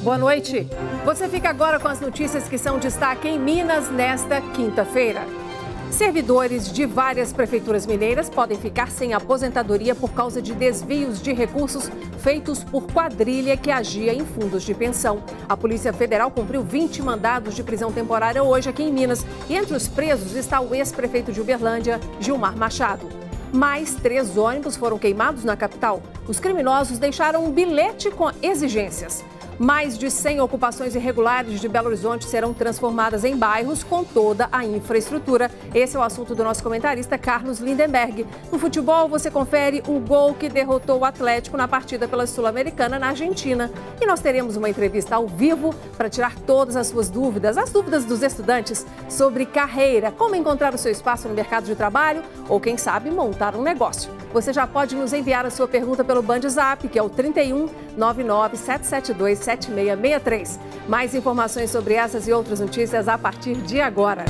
Boa noite. Você fica agora com as notícias que são destaque em Minas nesta quinta-feira. Servidores de várias prefeituras mineiras podem ficar sem aposentadoria por causa de desvios de recursos feitos por quadrilha que agia em fundos de pensão. A Polícia Federal cumpriu 20 mandados de prisão temporária hoje aqui em Minas. E entre os presos está o ex-prefeito de Uberlândia, Gilmar Machado. Mais 3 ônibus foram queimados na capital. Os criminosos deixaram um bilhete com exigências. Mais de 100 ocupações irregulares de Belo Horizonte serão transformadas em bairros com toda a infraestrutura. Esse é o assunto do nosso comentarista Carlos Lindenberg. No futebol, você confere o gol que derrotou o Atlético na partida pela Sul-Americana na Argentina. E nós teremos uma entrevista ao vivo para tirar todas as suas dúvidas, as dúvidas dos estudantes sobre carreira, como encontrar o seu espaço no mercado de trabalho ou, quem sabe, montar um negócio. Você já pode nos enviar a sua pergunta pelo BandZap, que é o 31 99 772 7663. Mais informações sobre essas e outras notícias a partir de agora.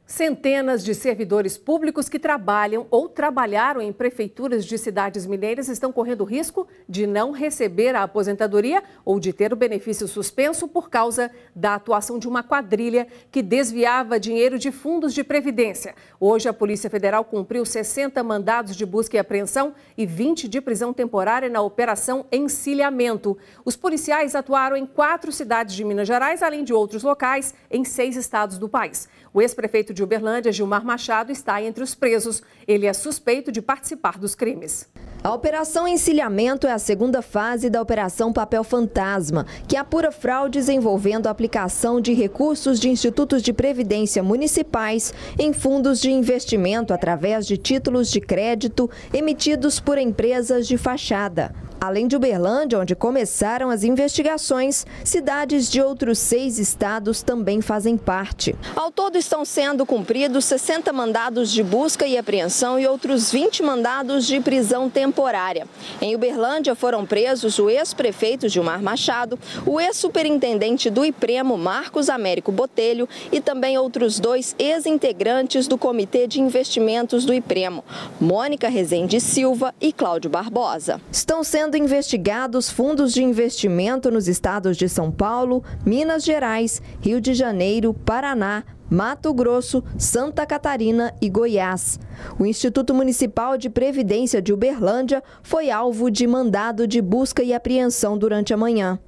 Centenas de servidores públicos que trabalham ou trabalharam em prefeituras de cidades mineiras estão correndo risco de não receber a aposentadoria ou de ter o benefício suspenso por causa da atuação de uma quadrilha que desviava dinheiro de fundos de previdência. Hoje, a Polícia Federal cumpriu 60 mandados de busca e apreensão e 20 de prisão temporária na Operação Encilhamento. Os policiais atuaram em 4 cidades de Minas Gerais, além de outros locais em 6 estados do país. O ex-prefeito de Uberlândia, Gilmar Machado, está entre os presos. Ele é suspeito de participar dos crimes. A Operação Encilhamento é a segunda fase da Operação Papel Fantasma, que apura fraudes envolvendo a aplicação de recursos de institutos de previdência municipais em fundos de investimento através de títulos de crédito emitidos por empresas de fachada. Além de Uberlândia, onde começaram as investigações, cidades de outros 6 estados também fazem parte. Ao todo estão sendo cumpridos 60 mandados de busca e apreensão e outros 20 mandados de prisão temporária. Em Uberlândia foram presos o ex-prefeito Gilmar Machado, o ex-superintendente do IPREMO, Marcos Américo Botelho, e também outros 2 ex-integrantes do Comitê de Investimentos do IPREMO, Mônica Rezende Silva e Cláudio Barbosa. Estão sendo investigados fundos de investimento nos estados de São Paulo, Minas Gerais, Rio de Janeiro, Paraná, Mato Grosso, Santa Catarina e Goiás. O Instituto Municipal de Previdência de Uberlândia foi alvo de mandado de busca e apreensão durante a manhã.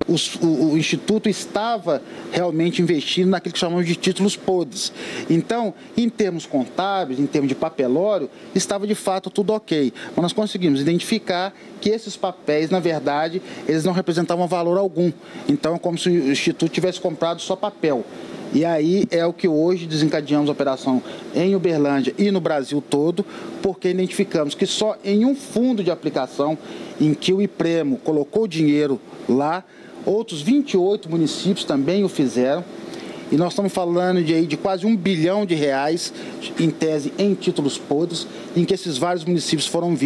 O Instituto estava realmente investindo naquilo que chamamos de títulos podres. Então, em termos contábeis, em termos de papelório, estava de fato tudo ok. Mas nós conseguimos identificar que esses papéis, na verdade, eles não representavam valor algum. Então, é como se o Instituto tivesse comprado só papel. E aí é o que hoje desencadeamos a operação em Uberlândia e no Brasil todo, porque identificamos que só em um fundo de aplicação em que o IPREMO colocou dinheiro lá, outros 28 municípios também o fizeram. E nós estamos falando de quase R$1 bilhão, em tese, em títulos podres, em que esses vários municípios foram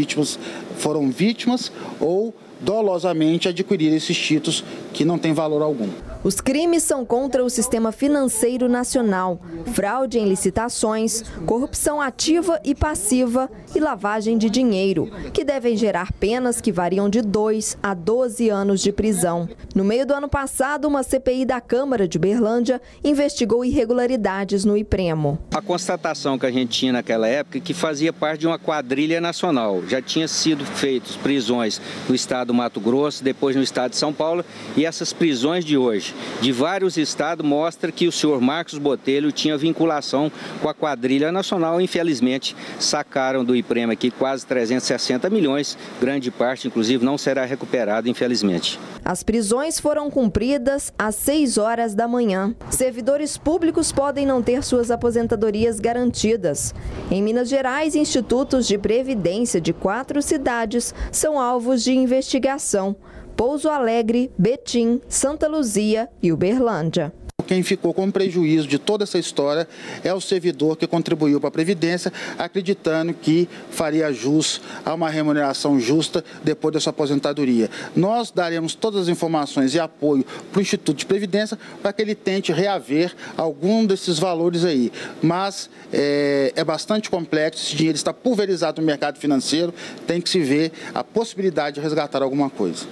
vítimas ou dolosamente adquiriram esses títulos que não têm valor algum. Os crimes são contra o sistema financeiro nacional, fraude em licitações, corrupção ativa e passiva e lavagem de dinheiro, que devem gerar penas que variam de 2 a 12 anos de prisão. No meio do ano passado, uma CPI da Câmara de Uberlândia investigou irregularidades no IPREMO. A constatação que a gente tinha naquela época é que fazia parte de uma quadrilha nacional. Já tinha sido feitas prisões no estado do Mato Grosso, depois no estado de São Paulo, e essas prisões de hoje, de vários estados, mostra que o senhor Marcos Botelho tinha vinculação com a quadrilha nacional. Infelizmente, sacaram do IPREMO aqui quase 360 milhões, grande parte, inclusive, não será recuperada, infelizmente. As prisões foram cumpridas às 6 horas da manhã. Servidores públicos podem não ter suas aposentadorias garantidas. Em Minas Gerais, institutos de previdência de 4 cidades são alvos de investigação: Pouso Alegre, Betim, Santa Luzia e Uberlândia. Quem ficou com prejuízo de toda essa história é o servidor que contribuiu para a Previdência, acreditando que faria jus a uma remuneração justa depois da sua aposentadoria. Nós daremos todas as informações e apoio para o Instituto de Previdência para que ele tente reaver algum desses valores aí. Mas é bastante complexo, esse dinheiro está pulverizado no mercado financeiro, tem que se ver a possibilidade de resgatar alguma coisa.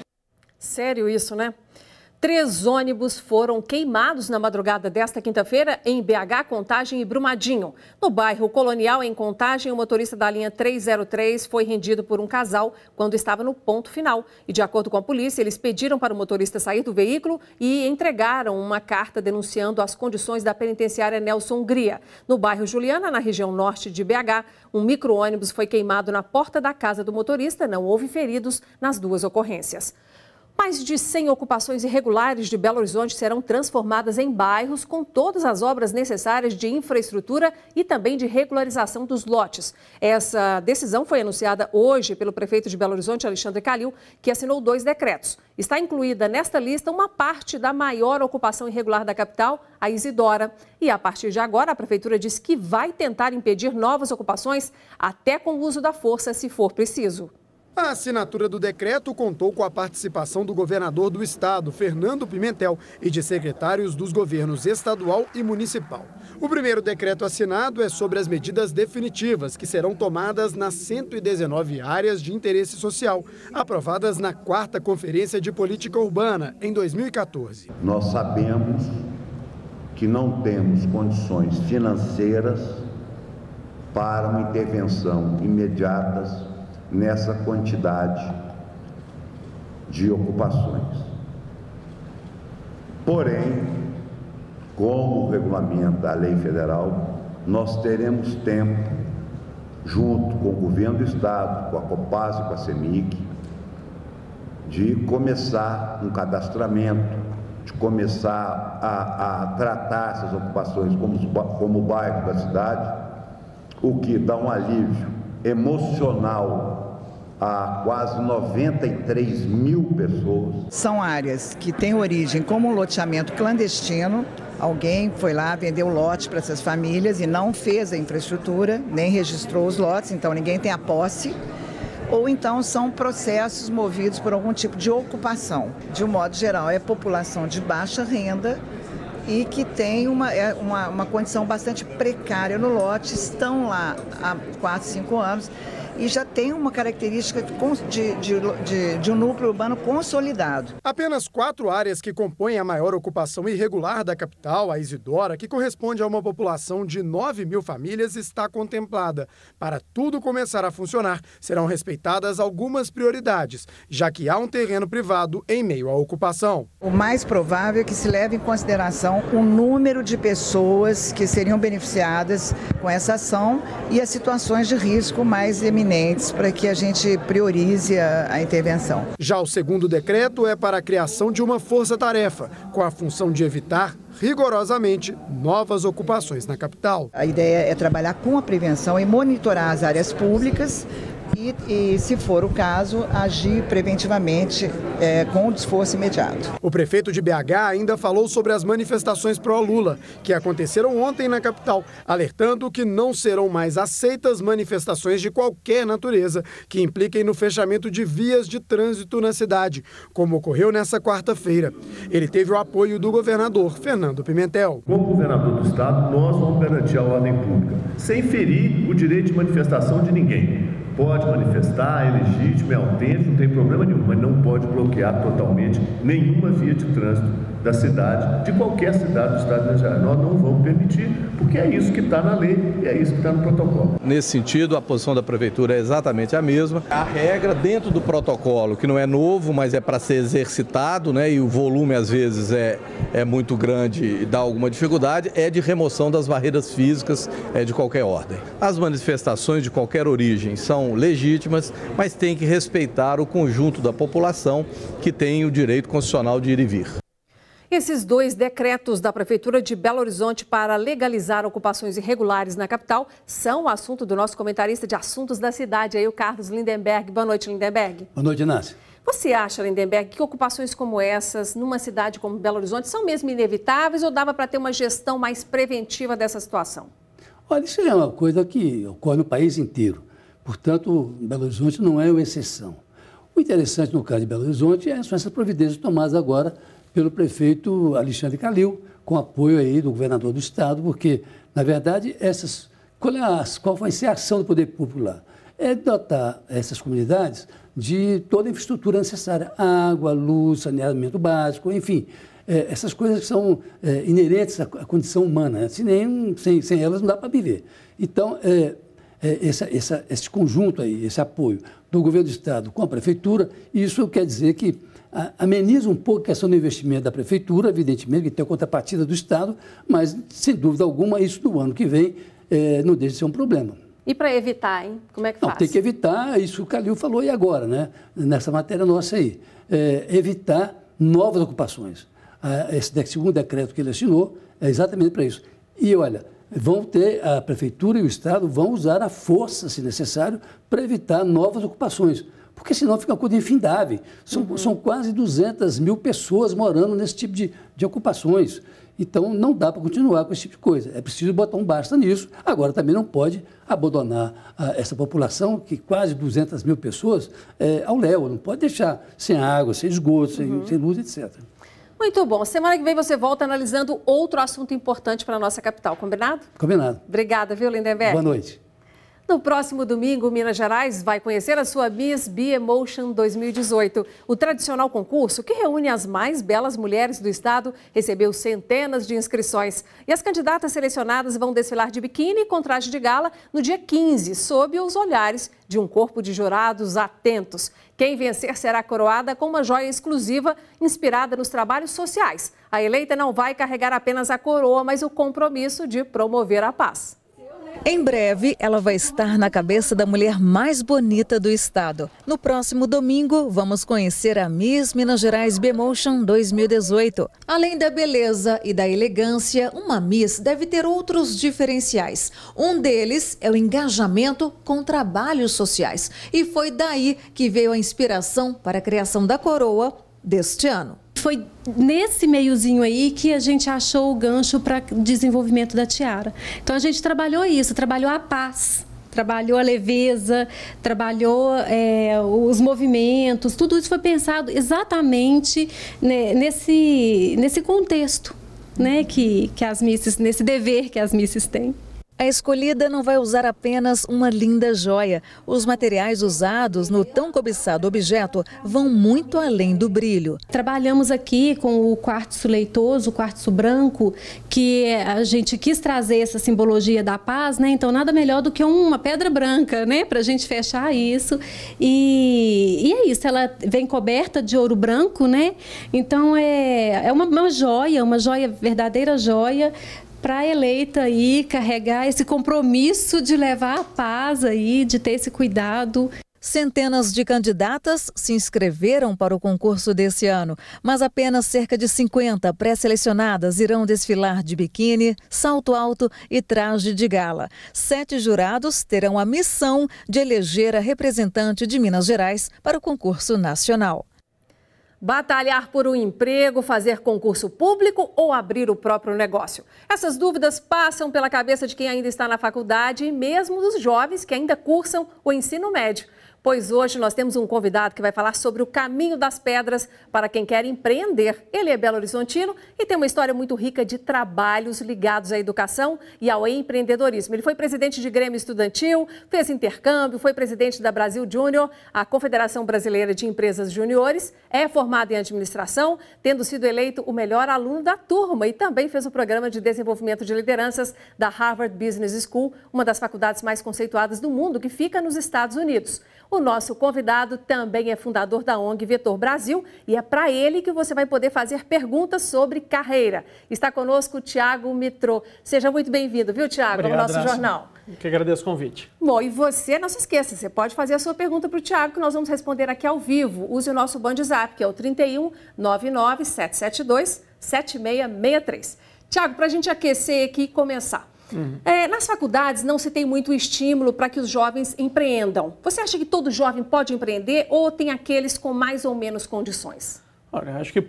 Sério isso, né? 3 ônibus foram queimados na madrugada desta quinta-feira em BH, Contagem e Brumadinho. No bairro Colonial, em Contagem, o motorista da linha 303 foi rendido por um casal quando estava no ponto final. E, de acordo com a polícia, eles pediram para o motorista sair do veículo e entregaram uma carta denunciando as condições da penitenciária Nelson Hungria. No bairro Juliana, na região norte de BH, um micro-ônibus foi queimado na porta da casa do motorista. Não houve feridos nas 2 ocorrências. Mais de 100 ocupações irregulares de Belo Horizonte serão transformadas em bairros com todas as obras necessárias de infraestrutura e também de regularização dos lotes. Essa decisão foi anunciada hoje pelo prefeito de Belo Horizonte, Alexandre Calil, que assinou 2 decretos. Está incluída nesta lista uma parte da maior ocupação irregular da capital, a Isidora. E a partir de agora, a prefeitura diz que vai tentar impedir novas ocupações até com o uso da força, se for preciso. A assinatura do decreto contou com a participação do governador do estado, Fernando Pimentel, e de secretários dos governos estadual e municipal. O primeiro decreto assinado é sobre as medidas definitivas que serão tomadas nas 119 áreas de interesse social, aprovadas na 4ª Conferência de Política Urbana, em 2014. Nós sabemos que não temos condições financeiras para uma intervenção imediata nessa quantidade de ocupações. Porém, como regulamenta a lei federal, nós teremos tempo, junto com o governo do estado, com a Copasa e com a CEMIG, de começar um cadastramento, de começar a tratar essas ocupações como bairro da cidade, o que dá um alívio emocional a quase 93 mil pessoas. São áreas que têm origem como um loteamento clandestino. Alguém foi lá, vendeu lote para essas famílias e não fez a infraestrutura, nem registrou os lotes, então ninguém tem a posse. Ou então são processos movidos por algum tipo de ocupação. De um modo geral, é população de baixa renda e que tem uma condição bastante precária no lote, estão lá há 4, 5 anos e já tem uma característica de um núcleo urbano consolidado. Apenas 4 áreas que compõem a maior ocupação irregular da capital, a Isidora, que corresponde a uma população de 9 mil famílias, está contemplada. Para tudo começar a funcionar, serão respeitadas algumas prioridades, já que há um terreno privado em meio à ocupação. O mais provável é que se leve em consideração o número de pessoas que seriam beneficiadas com essa ação e as situações de risco mais eminentes para que a gente priorize a intervenção. Já o segundo decreto é para a criação de uma força-tarefa, com a função de evitar rigorosamente novas ocupações na capital. A ideia é trabalhar com a prevenção e monitorar as áreas públicas e, se for o caso, agir preventivamente com o desforço imediato. O prefeito de BH ainda falou sobre as manifestações pró-Lula, que aconteceram ontem na capital, alertando que não serão mais aceitas manifestações de qualquer natureza que impliquem no fechamento de vias de trânsito na cidade, como ocorreu nessa quarta-feira. Ele teve o apoio do governador Fernando Pimentel. Como governador do estado, nós vamos garantir a ordem pública, sem ferir o direito de manifestação de ninguém. Pode manifestar, é legítimo, é autêntico, não tem problema nenhum, mas não pode bloquear totalmente nenhuma via de trânsito da cidade, de qualquer cidade do estado de Minas Gerais. Nós não vamos permitir, porque é isso que está na lei e é isso que está no protocolo. Nesse sentido, a posição da prefeitura é exatamente a mesma. A regra dentro do protocolo, que não é novo, mas é para ser exercitado, né, e o volume às vezes é muito grande e dá alguma dificuldade, é de remoção das barreiras físicas de qualquer ordem. As manifestações de qualquer origem são legítimas, mas tem que respeitar o conjunto da população que tem o direito constitucional de ir e vir. Esses 2 decretos da Prefeitura de Belo Horizonte para legalizar ocupações irregulares na capital são o assunto do nosso comentarista de assuntos da cidade, aí o Carlos Lindenberg. Boa noite, Lindenberg. Boa noite, Inácia. Você acha, Lindenberg, que ocupações como essas, numa cidade como Belo Horizonte, são mesmo inevitáveis ou dava para ter uma gestão mais preventiva dessa situação? Olha, isso é uma coisa que ocorre no país inteiro. Portanto, Belo Horizonte não é uma exceção. O interessante no caso de Belo Horizonte são essas providências tomadas agora pelo prefeito Alexandre Calil, com apoio aí do governador do estado, porque, na verdade, qual vai ser a ação do poder público lá? É dotar essas comunidades de toda a infraestrutura necessária, água, luz, saneamento básico, enfim, essas coisas que são inerentes à condição humana, né? Sem elas não dá para viver. Então, esse conjunto aí, esse apoio do governo do estado com a prefeitura, isso quer dizer que ameniza um pouco a questão do investimento da prefeitura, evidentemente, que tem a contrapartida do estado, mas, sem dúvida alguma, isso no ano que vem não deixa de ser um problema. E para evitar, hein? Como é que faz? Não, tem que evitar, isso o Calil falou e agora, né? Nessa matéria nossa aí, evitar novas ocupações. Esse segundo decreto que ele assinou é exatamente para isso. E, olha, a prefeitura e o estado vão usar a força, se necessário, para evitar novas ocupações. Porque senão fica uma coisa infindável. São quase 200 mil pessoas morando nesse tipo de ocupações. Então, não dá para continuar com esse tipo de coisa. É preciso botar um basta nisso. Agora, também não pode abandonar essa população, que quase 200 mil pessoas, ao léu. Não pode deixar sem água, sem esgoto, sem luz, etc. Muito bom. Semana que vem você volta analisando outro assunto importante para a nossa capital. Combinado? Combinado. Obrigada, viu, Lindenberg? Boa noite. No próximo domingo, Minas Gerais vai conhecer a sua Miss Be Emotion 2018. O tradicional concurso, que reúne as mais belas mulheres do estado, recebeu centenas de inscrições. E as candidatas selecionadas vão desfilar de biquíni com traje de gala no dia 15, sob os olhares de um corpo de jurados atentos. Quem vencer será coroada com uma joia exclusiva inspirada nos trabalhos sociais. A eleita não vai carregar apenas a coroa, mas o compromisso de promover a paz. Em breve, ela vai estar na cabeça da mulher mais bonita do estado. No próximo domingo, vamos conhecer a Miss Minas Gerais Be Emotion 2018. Além da beleza e da elegância, uma Miss deve ter outros diferenciais. Um deles é o engajamento com trabalhos sociais. E foi daí que veio a inspiração para a criação da coroa deste ano. Foi nesse meiozinho aí que a gente achou o gancho para o desenvolvimento da tiara. Então a gente trabalhou isso, trabalhou a paz, trabalhou a leveza, trabalhou os movimentos, tudo isso foi pensado exatamente nesse contexto, né, que as misses, nesse dever que as misses têm. A escolhida não vai usar apenas uma linda joia. Os materiais usados no tão cobiçado objeto vão muito além do brilho. Trabalhamos aqui com o quartzo leitoso, o quartzo branco, que a gente quis trazer essa simbologia da paz, né? Então nada melhor do que uma pedra branca, né? Para a gente fechar isso. E é isso, ela vem coberta de ouro branco, né? Então é uma joia, verdadeira joia, para a eleita aí carregar esse compromisso de levar a paz aí, de ter esse cuidado. Centenas de candidatas se inscreveram para o concurso desse ano, mas apenas cerca de 50 pré-selecionadas irão desfilar de biquíni, salto alto e traje de gala. 7 jurados terão a missão de eleger a representante de Minas Gerais para o concurso nacional. Batalhar por um emprego, fazer concurso público ou abrir o próprio negócio? Essas dúvidas passam pela cabeça de quem ainda está na faculdade e mesmo dos jovens que ainda cursam o ensino médio. Pois hoje nós temos um convidado que vai falar sobre o caminho das pedras para quem quer empreender. Ele é belo-horizontino e tem uma história muito rica de trabalhos ligados à educação e ao empreendedorismo. Ele foi presidente de Grêmio Estudantil, fez intercâmbio, foi presidente da Brasil Júnior, a Confederação Brasileira de Empresas Juniores, é formado em administração, tendo sido eleito o melhor aluno da turma e também fez o programa de desenvolvimento de lideranças da Harvard Business School, uma das faculdades mais conceituadas do mundo, que fica nos Estados Unidos. O nosso convidado também é fundador da ONG Vetor Brasil e é para ele que você vai poder fazer perguntas sobre carreira. Está conosco o Thiago Mitrô. Seja muito bem-vindo, viu, Thiago, ao nosso jornal. Eu que agradeço o convite. Bom, e você, não se esqueça, você pode fazer a sua pergunta para o Thiago, que nós vamos responder aqui ao vivo. Use o nosso WhatsApp, que é o 31 99 772 7663. Thiago, para a gente aquecer aqui e começar. Nas faculdades não se tem muito estímulo para que os jovens empreendam. Você acha que todo jovem pode empreender ou tem aqueles com mais ou menos condições? Olha, acho que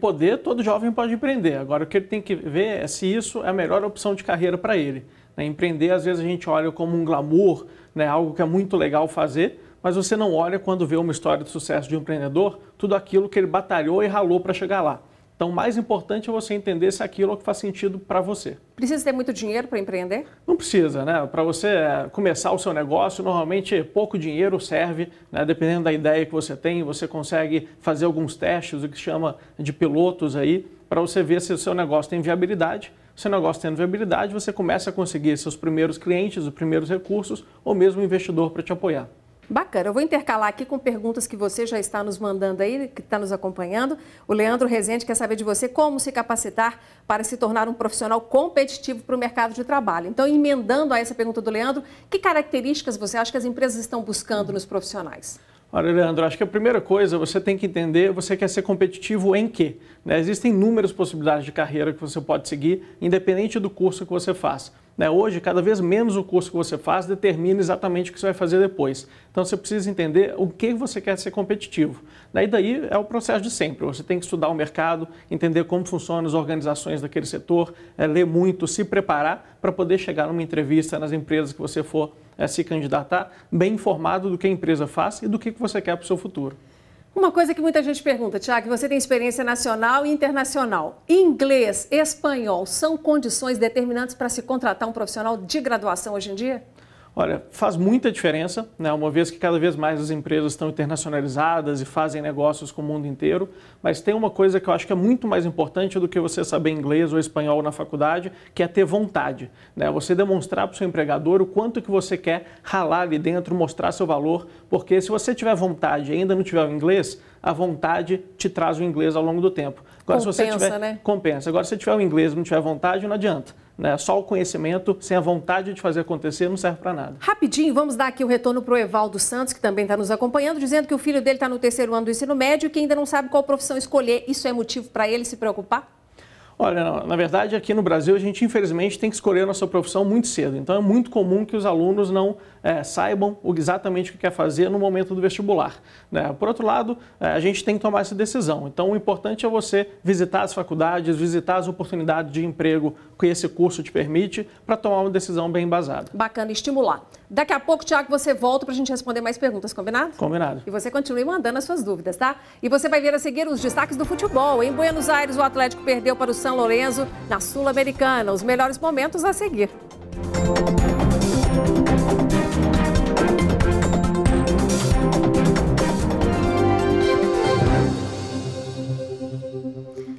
todo jovem pode empreender. Agora, o que ele tem que ver é se isso é a melhor opção de carreira para ele. Empreender, às vezes, a gente olha como um glamour, algo que é muito legal fazer, mas você não olha, quando vê uma história de sucesso de um empreendedor, tudo aquilo que ele batalhou e ralou para chegar lá. Então, o mais importante é você entender se aquilo é o que faz sentido para você. Precisa ter muito dinheiro para empreender? Não precisa, né? Para você começar o seu negócio, normalmente pouco dinheiro serve, né? Dependendo da ideia que você tem, você consegue fazer alguns testes, o que se chama de pilotos aí, para você ver se o seu negócio tem viabilidade. Se o seu negócio tendo viabilidade, você começa a conseguir seus primeiros clientes, os primeiros recursos, ou mesmo investidor para te apoiar. Bacana, eu vou intercalar aqui com perguntas que você já está nos mandando aí, que está nos acompanhando. O Leandro Rezende quer saber de você como se capacitar para se tornar um profissional competitivo para o mercado de trabalho. Então, emendando a essa pergunta do Leandro, que características você acha que as empresas estão buscando nos profissionais? Olha, Leandro, acho que a primeira coisa, você tem que entender, você quer ser competitivo em quê? Existem inúmeras possibilidades de carreira que você pode seguir, independente do curso que você faz. Hoje, cada vez menos o curso que você faz determina exatamente o que você vai fazer depois. Então, você precisa entender o que você quer ser competitivo. Daí é o processo de sempre. Você tem que estudar o mercado, entender como funcionam as organizações daquele setor, ler muito, se preparar para poder chegar numa entrevista nas empresas que você for se candidatar, bem informado do que a empresa faz e do que você quer para o seu futuro. Uma coisa que muita gente pergunta, Tiago, você tem experiência nacional e internacional. Inglês, espanhol, são condições determinantes para se contratar um profissional de graduação hoje em dia? Olha, faz muita diferença, uma vez que cada vez mais as empresas estão internacionalizadas e fazem negócios com o mundo inteiro, mas tem uma coisa que eu acho que é muito mais importante do que você saber inglês ou espanhol na faculdade, que é ter vontade. Você demonstrar para o seu empregador o quanto que você quer ralar ali dentro, mostrar seu valor, porque se você tiver vontade e ainda não tiver o inglês, a vontade te traz o inglês ao longo do tempo. Agora, compensa, se você tiver, né? Compensa. Agora, se você tiver o inglês e não tiver vontade, não adianta. Só o conhecimento, sem a vontade de fazer acontecer, não serve para nada. Rapidinho, vamos dar aqui o retorno para o Evaldo Santos, que também está nos acompanhando, dizendo que o filho dele está no 3º ano do ensino médio e que ainda não sabe qual profissão escolher. Isso é motivo para ele se preocupar? Olha, na verdade, aqui no Brasil, a gente, infelizmente, tem que escolher a nossa profissão muito cedo. Então, é muito comum que os alunos não saibam exatamente o que quer fazer no momento do vestibular. Por outro lado, a gente tem que tomar essa decisão. Então, o importante é você visitar as faculdades, visitar as oportunidades de emprego que esse curso te permite, para tomar uma decisão bem embasada. Bacana, estimular. Daqui a pouco, Tiago, você volta para a gente responder mais perguntas, combinado? Combinado. E você continue mandando as suas dúvidas, tá? E você vai ver a seguir os destaques do futebol. Em Buenos Aires, o Atlético perdeu para o São Lourenço na Sul-Americana. Os melhores momentos a seguir.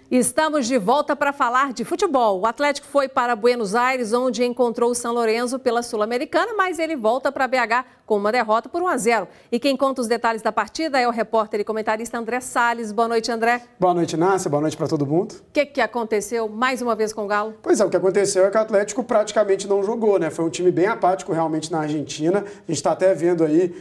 Estamos de volta para falar de futebol. O Atlético foi para Buenos Aires, onde encontrou o São Lourenço pela Sul-Americana, mas ele volta para BH com uma derrota por 1-0. E quem conta os detalhes da partida é o repórter e comentarista André Salles. Boa noite, André. Boa noite, Nácia. Boa noite para todo mundo. O que aconteceu mais uma vez com o Galo? Pois é, o que aconteceu é que o Atlético praticamente não jogou, Foi um time bem apático realmente na Argentina. A gente está até vendo aí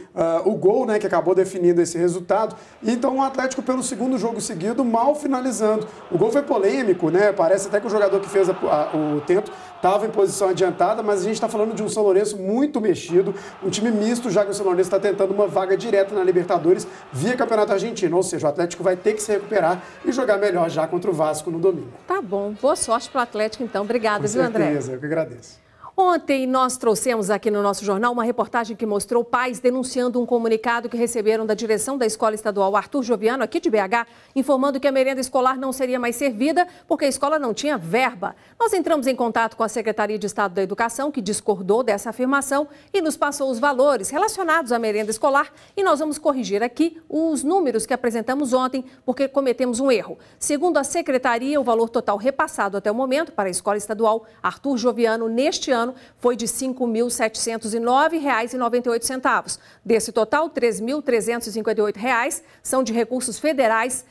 o gol, que acabou definindo esse resultado. Então o Atlético, pelo segundo jogo seguido, mal finalizando. O gol foi polêmico, Parece até que o jogador que fez o tento estava em posição adiantada, mas a gente está falando de um São Lourenço muito mexido, um time misto, já que o São Lourenço está tentando uma vaga direta na Libertadores via Campeonato Argentino, ou seja, o Atlético vai ter que se recuperar e jogar melhor já contra o Vasco no domingo. Tá bom, boa sorte para o Atlético então, obrigada, viu, André? Com certeza, eu que agradeço. Ontem nós trouxemos aqui no nosso jornal uma reportagem que mostrou pais denunciando um comunicado que receberam da direção da Escola Estadual Arthur Joviano, aqui de BH, informando que a merenda escolar não seria mais servida porque a escola não tinha verba. Nós entramos em contato com a Secretaria de Estado da Educação, que discordou dessa afirmação e nos passou os valores relacionados à merenda escolar, e nós vamos corrigir aqui os números que apresentamos ontem, porque cometemos um erro. Segundo a Secretaria, o valor total repassado até o momento para a Escola Estadual Arthur Joviano neste ano foi de R$ 5.709,98. Desse total, R$ 3.358 são de recursos federais.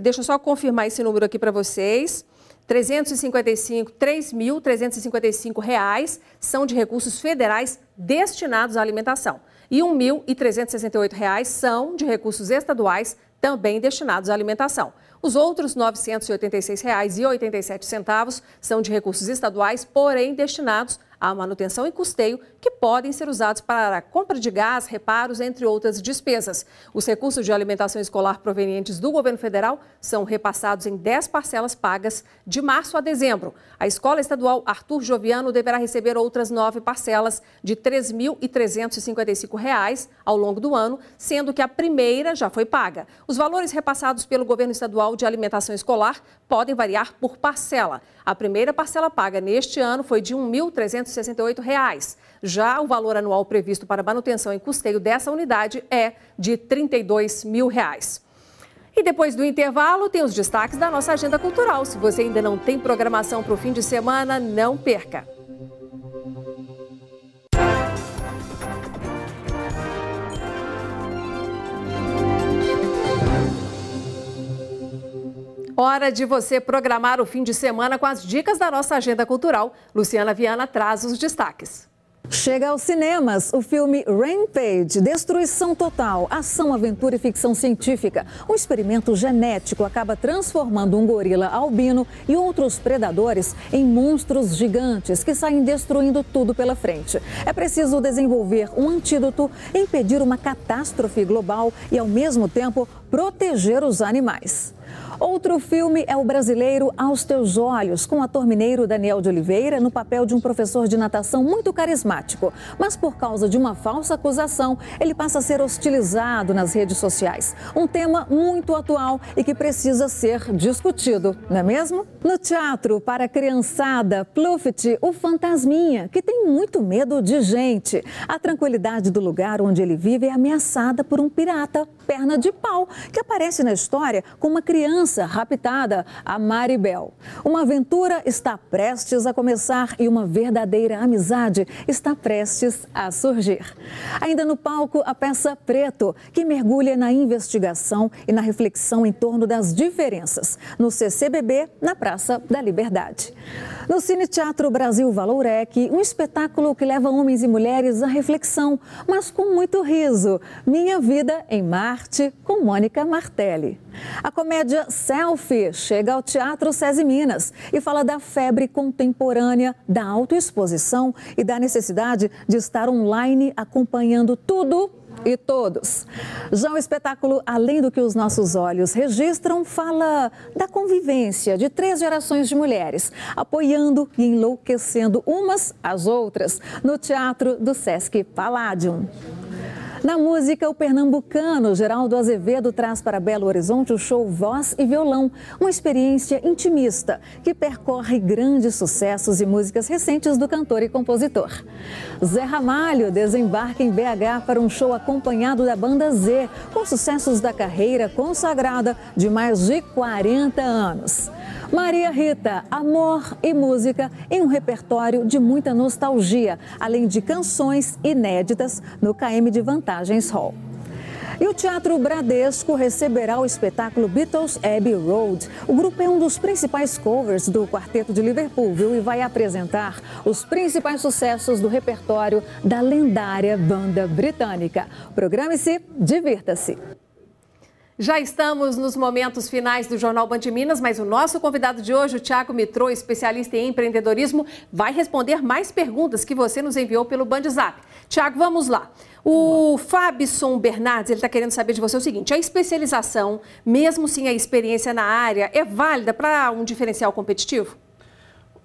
Deixa eu só confirmar esse número aqui para vocês. R$ 3.355 são de recursos federais destinados à alimentação. E R$ 1.368 são de recursos estaduais também destinados à alimentação. Os outros R$ 986,87 são de recursos estaduais, porém destinados à manutenção e custeio, que podem ser usados para a compra de gás, reparos, entre outras despesas. Os recursos de alimentação escolar provenientes do governo federal são repassados em 10 parcelas pagas de março a dezembro. A Escola Estadual Arthur Joviano deverá receber outras 9 parcelas de R$ 3.355 ao longo do ano, sendo que a primeira já foi paga. Os valores repassados pelo governo estadual de alimentação escolar podem variar por parcela. A primeira parcela paga neste ano foi de R$ 1.368. Já o valor anual previsto para manutenção e custeio dessa unidade é de R$ 32 mil. E depois do intervalo, tem os destaques da nossa agenda cultural. Se você ainda não tem programação para o fim de semana, não perca. Hora de você programar o fim de semana com as dicas da nossa agenda cultural. Luciana Viana traz os destaques. Chega aos cinemas o filme Rampage, Destruição Total, ação, aventura e ficção científica. Um experimento genético acaba transformando um gorila albino e outros predadores em monstros gigantes que saem destruindo tudo pela frente. É preciso desenvolver um antídoto, impedir uma catástrofe global e, ao mesmo tempo, proteger os animais. Outro filme é o brasileiro Aos Teus Olhos, com o ator mineiro Daniel de Oliveira no papel de um professor de natação muito carismático. Mas por causa de uma falsa acusação, ele passa a ser hostilizado nas redes sociais. Um tema muito atual e que precisa ser discutido, não é mesmo? No teatro, para a criançada, Pluft, o fantasminha, que tem muito medo de gente. A tranquilidade do lugar onde ele vive é ameaçada por um pirata, perna de pau, que aparece na história com uma criança raptada, a Maribel. Uma aventura está prestes a começar e uma verdadeira amizade está prestes a surgir. Ainda no palco, a peça Preto, que mergulha na investigação e na reflexão em torno das diferenças. No CCBB, na Praça da Liberdade. No Cine Teatro Brasil Valorec, um espetáculo que leva homens e mulheres à reflexão, mas com muito riso. Minha Vida em Marte, com Mônica Martelli. A comédia Selfie chega ao Teatro SESI Minas e fala da febre contemporânea, da autoexposição e da necessidade de estar online acompanhando tudo e todos. Já o espetáculo Além do que os Nossos Olhos Registram fala da convivência de 3 gerações de mulheres, apoiando e enlouquecendo umas às outras no Teatro do Sesc Palladium. Na música, o pernambucano Geraldo Azevedo traz para Belo Horizonte o show Voz e Violão, uma experiência intimista que percorre grandes sucessos e músicas recentes do cantor e compositor. Zé Ramalho desembarca em BH para um show acompanhado da Banda Z, com sucessos da carreira consagrada de mais de 40 anos. Maria Rita, amor e música em um repertório de muita nostalgia, além de canções inéditas no KM de Vantagens Hall. E o Teatro Bradesco receberá o espetáculo Beatles Abbey Road. O grupo é um dos principais covers do Quarteto de Liverpool, viu? E vai apresentar os principais sucessos do repertório da lendária banda britânica. Programe-se, divirta-se. Já estamos nos momentos finais do Jornal Band Minas, mas o nosso convidado de hoje, o Thiago Mitrô, especialista em empreendedorismo, vai responder mais perguntas que você nos enviou pelo BandZap. Thiago, vamos lá. O Fabson Bernardes, ele está querendo saber de você o seguinte: a especialização, mesmo sem a experiência na área, é válida para um diferencial competitivo?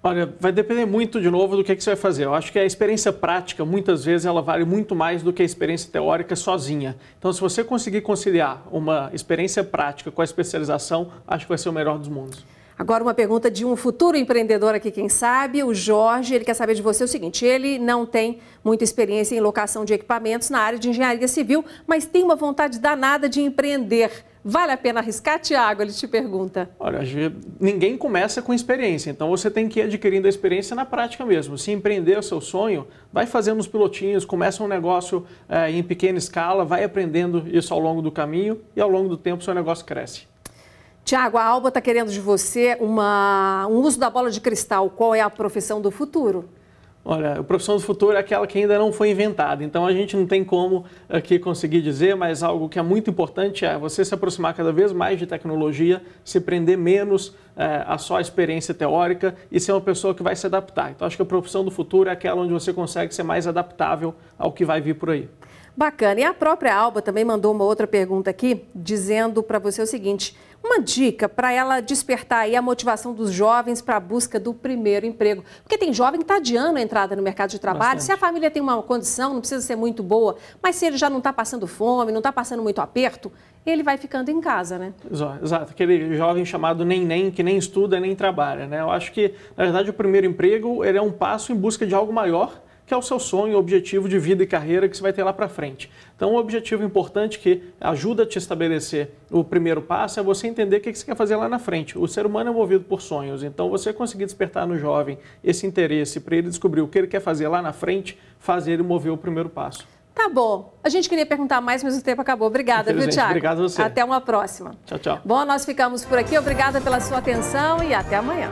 Olha, vai depender muito, de novo, do que você vai fazer. Eu acho que a experiência prática, muitas vezes, ela vale muito mais do que a experiência teórica sozinha. Então, se você conseguir conciliar uma experiência prática com a especialização, acho que vai ser o melhor dos mundos. Agora, uma pergunta de um futuro empreendedor aqui, quem sabe, o Jorge, ele quer saber de você o seguinte: ele não tem muita experiência em locação de equipamentos na área de engenharia civil, mas tem uma vontade danada de empreender. Vale a pena arriscar, Thiago? Ele te pergunta. Olha, ninguém começa com experiência, então você tem que ir adquirindo a experiência na prática mesmo. Se empreender o seu sonho, vai fazendo uns pilotinhos, começa um negócio em pequena escala, vai aprendendo isso ao longo do caminho e ao longo do tempo o seu negócio cresce. Tiago, a Alba está querendo de você um uso da bola de cristal. Qual é a profissão do futuro? Olha, a profissão do futuro é aquela que ainda não foi inventada, então a gente não tem como aqui conseguir dizer, mas algo que é muito importante é você se aproximar cada vez mais de tecnologia, se prender menos a só a experiência teórica e ser uma pessoa que vai se adaptar. Então acho que a profissão do futuro é aquela onde você consegue ser mais adaptável ao que vai vir por aí. Bacana. E a própria Alba também mandou uma outra pergunta aqui, dizendo para você o seguinte: uma dica para ela despertar aí a motivação dos jovens para a busca do primeiro emprego. Porque tem jovem que está adiando a entrada no mercado de trabalho. Bastante. Se a família tem uma condição, não precisa ser muito boa, mas se ele já não está passando fome, não está passando muito aperto, ele vai ficando em casa, né? Exato. Aquele jovem chamado nem, que nem estuda nem trabalha, né? Eu acho que, na verdade, o primeiro emprego ele é um passo em busca de algo maior, que é o seu sonho, o objetivo de vida e carreira que você vai ter lá para frente. Então, um objetivo importante que ajuda a te estabelecer o primeiro passo é você entender o que você quer fazer lá na frente. O ser humano é movido por sonhos, então você conseguir despertar no jovem esse interesse para ele descobrir o que ele quer fazer lá na frente, fazer ele mover o primeiro passo. Tá bom. A gente queria perguntar mais, mas o tempo acabou. Obrigada, viu, Thiago? Obrigado a você. Até uma próxima. Tchau, tchau. Bom, nós ficamos por aqui. Obrigada pela sua atenção e até amanhã.